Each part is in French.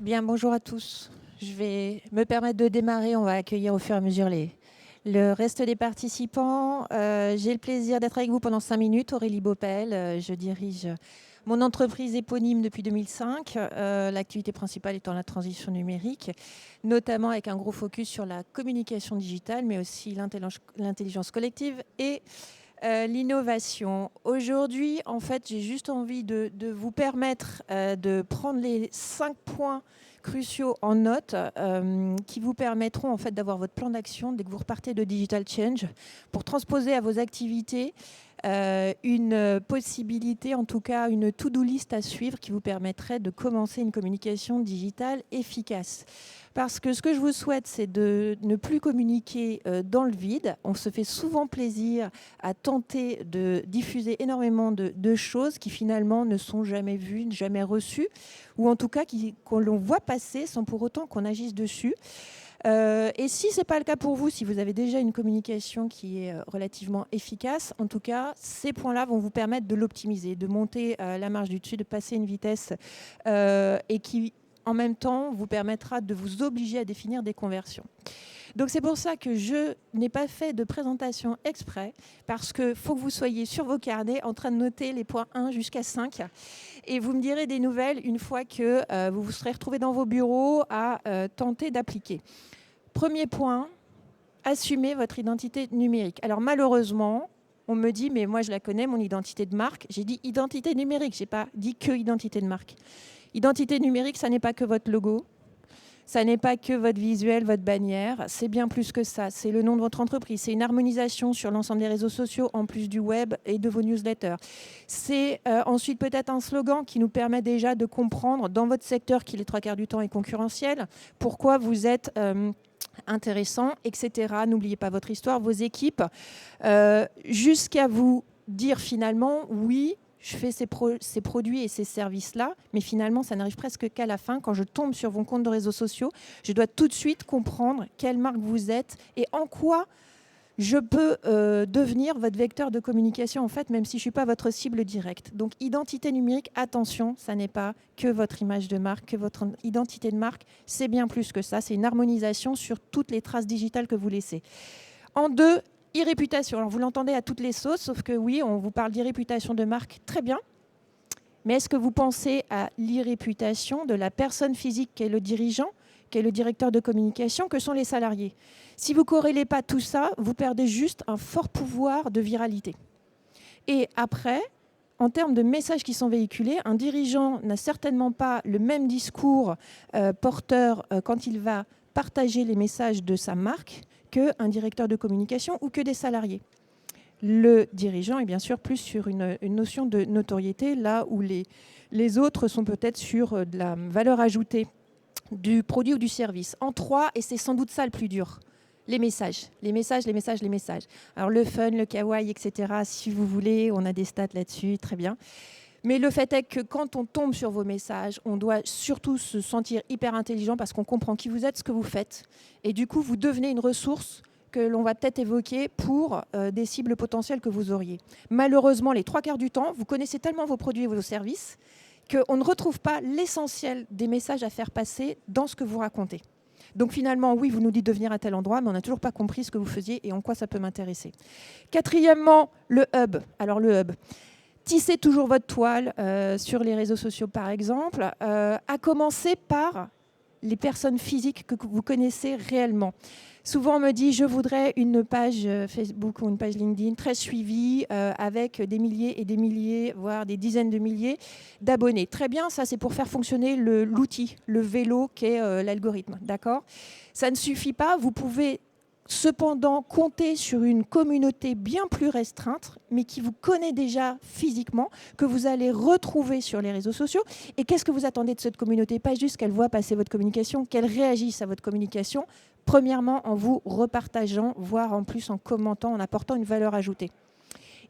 Bien, bonjour à tous. Je vais me permettre de démarrer. On va accueillir au fur et à mesure le reste des participants. J'ai le plaisir d'être avec vous pendant 5 minutes. Aurélie Baupel, je dirige mon entreprise éponyme depuis 2005. L'activité principale étant la transition numérique, notamment avec un gros focus sur la communication digitale, mais aussi l'intelligence collective et l'innovation. Aujourd'hui, en fait, j'ai juste envie de vous permettre de prendre les 5 points cruciaux en note qui vous permettront en fait d'avoir votre plan d'action dès que vous repartez de Digital Change pour transposer à vos activités une possibilité, en tout cas une to-do list à suivre qui vous permettrait de commencer une communication digitale efficace. Parce que ce que je vous souhaite, c'est de ne plus communiquer dans le vide. On se fait souvent plaisir à tenter de diffuser énormément de choses qui finalement ne sont jamais vues, jamais reçues, ou en tout cas qu'on l'on voit passer sans pour autant qu'on agisse dessus. Et si ce n'est pas le cas pour vous, si vous avez déjà une communication qui est relativement efficace, en tout cas, ces points-là vont vous permettre de l'optimiser, de monter la marge du dessus, de passer une vitesse et qui, en même temps, vous permettra de vous obliger à définir des conversions. Donc c'est pour ça que je n'ai pas fait de présentation exprès, parce qu'il faut que vous soyez sur vos carnets en train de noter les points 1 jusqu'à 5. Et vous me direz des nouvelles une fois que vous vous serez retrouvés dans vos bureaux à tenter d'appliquer. Premier point, assumez votre identité numérique. Alors malheureusement, on me dit, mais moi je la connais, mon identité de marque. J'ai dit identité numérique, je n'ai pas dit que identité de marque. Identité numérique, ça n'est pas que votre logo, ça n'est pas que votre visuel, votre bannière, c'est bien plus que ça. C'est le nom de votre entreprise, c'est une harmonisation sur l'ensemble des réseaux sociaux, en plus du web et de vos newsletters. C'est ensuite peut-être un slogan qui nous permet déjà de comprendre, dans votre secteur qui les 3/4 du temps est concurrentiel, pourquoi vous êtes intéressant, etc. N'oubliez pas votre histoire, vos équipes, jusqu'à vous dire finalement, oui, je fais ces produits et ces services-là, mais finalement, ça n'arrive presque qu'à la fin. Quand je tombe sur vos comptes de réseaux sociaux, je dois tout de suite comprendre quelle marque vous êtes et en quoi je peux devenir votre vecteur de communication, en fait, même si je ne suis pas votre cible directe. Donc, identité numérique, attention, ça n'est pas que votre image de marque, que votre identité de marque, c'est bien plus que ça. C'est une harmonisation sur toutes les traces digitales que vous laissez. En 2, e-réputation. Alors, vous l'entendez à toutes les sauces, sauf que oui, on vous parle d'e-réputation de marque, très bien. Mais est-ce que vous pensez à l'e-réputation de la personne physique qui est le dirigeant, qui est le directeur de communication, que sont les salariés? Si vous ne corrélez pas tout ça, vous perdez juste un fort pouvoir de viralité. Et après, en termes de messages qui sont véhiculés, un dirigeant n'a certainement pas le même discours porteur quand il va partager les messages de sa marque qu'un directeur de communication ou que des salariés. Le dirigeant est bien sûr plus sur une notion de notoriété, là où les autres sont peut-être sur de la valeur ajoutée du produit ou du service. En 3, et c'est sans doute ça le plus dur, les messages. Alors le fun, le kawaii, etc., si vous voulez, on a des stats là-dessus, très bien. Mais le fait est que quand on tombe sur vos messages, on doit surtout se sentir hyper intelligent parce qu'on comprend qui vous êtes, ce que vous faites. Et du coup, vous devenez une ressource que l'on va peut-être évoquer pour des cibles potentielles que vous auriez. Malheureusement, les 3/4 du temps, vous connaissez tellement vos produits et vos services qu'on ne retrouve pas l'essentiel des messages à faire passer dans ce que vous racontez. Donc finalement, oui, vous nous dites de venir à tel endroit, mais on n'a toujours pas compris ce que vous faisiez et en quoi ça peut m'intéresser. Quatrièmement, le hub. Alors le hub. Tissez toujours votre toile sur les réseaux sociaux, par exemple, à commencer par les personnes physiques que vous connaissez réellement. Souvent, on me dit, je voudrais une page Facebook ou une page LinkedIn très suivie avec des milliers et des milliers, voire des dizaines de milliers d'abonnés. Très bien, ça, c'est pour faire fonctionner l'outil, le vélo qu'est l'algorithme. D'accord ? Ça ne suffit pas. Vous pouvez cependant compter sur une communauté bien plus restreinte, mais qui vous connaît déjà physiquement, que vous allez retrouver sur les réseaux sociaux. Et qu'est-ce que vous attendez de cette communauté? Pas juste qu'elle voit passer votre communication, qu'elle réagisse à votre communication, premièrement en vous repartageant, voire en plus en commentant, en apportant une valeur ajoutée.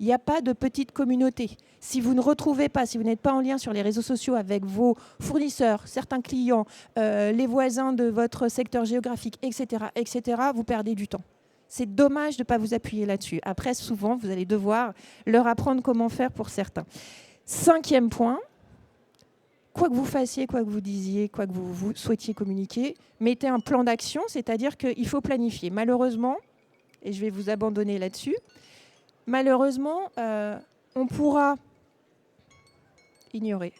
Il n'y a pas de petite communauté. Si vous ne retrouvez pas, si vous n'êtes pas en lien sur les réseaux sociaux avec vos fournisseurs, certains clients, les voisins de votre secteur géographique, etc., vous perdez du temps. C'est dommage de ne pas vous appuyer là-dessus. Après, souvent, vous allez devoir leur apprendre comment faire pour certains. 5e point, quoi que vous fassiez, quoi que vous disiez, quoi que vous souhaitiez communiquer, mettez un plan d'action, c'est-à-dire qu'il faut planifier. Malheureusement, et je vais vous abandonner là-dessus, malheureusement, on pourra ignorer.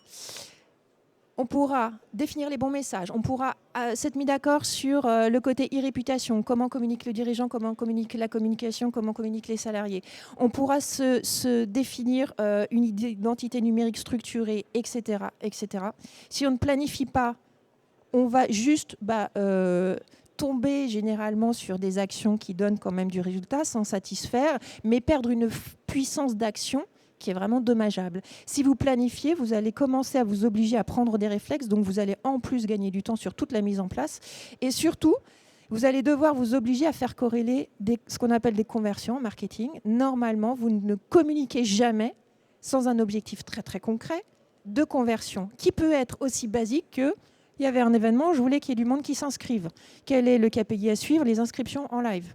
On pourra définir les bons messages, on pourra s'être mis d'accord sur le côté e-réputation, comment communique le dirigeant, comment communique la communication, comment communiquent les salariés. On pourra se définir une identité numérique structurée, etc., etc. Si on ne planifie pas, on va juste tomber généralement sur des actions qui donnent quand même du résultat sans satisfaire, mais perdre une puissance d'action qui est vraiment dommageable. Si vous planifiez, vous allez commencer à vous obliger à prendre des réflexes, donc vous allez en plus gagner du temps sur toute la mise en place. Et surtout, vous allez devoir vous obliger à faire corréler ce qu'on appelle des conversions en marketing. Normalement, vous ne communiquez jamais sans un objectif très très concret de conversion, qui peut être aussi basique que il y avait un événement, je voulais qu'il y ait du monde qui s'inscrive. Quel est le KPI à suivre? Les inscriptions en live.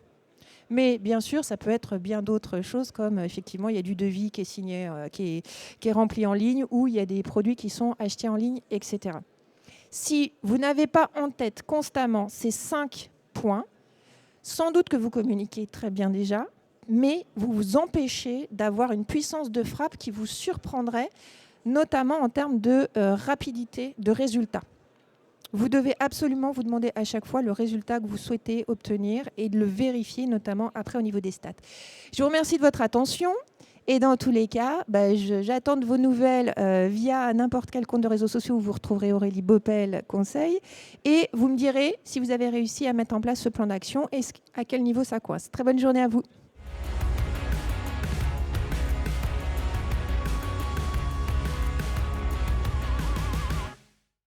Mais bien sûr, ça peut être bien d'autres choses, comme effectivement, il y a du devis qui est signé, qui est rempli en ligne, ou il y a des produits qui sont achetés en ligne, etc. Si vous n'avez pas en tête constamment ces 5 points, sans doute que vous communiquez très bien déjà, mais vous vous empêchez d'avoir une puissance de frappe qui vous surprendrait, notamment en termes de rapidité de résultat. Vous devez absolument vous demander à chaque fois le résultat que vous souhaitez obtenir et de le vérifier, notamment après au niveau des stats. Je vous remercie de votre attention. Et dans tous les cas, j'attends de vos nouvelles via n'importe quel compte de réseaux sociaux où vous retrouverez Aurélie Baupel Conseil. Et vous me direz si vous avez réussi à mettre en place ce plan d'action et à quel niveau ça coince. Très bonne journée à vous.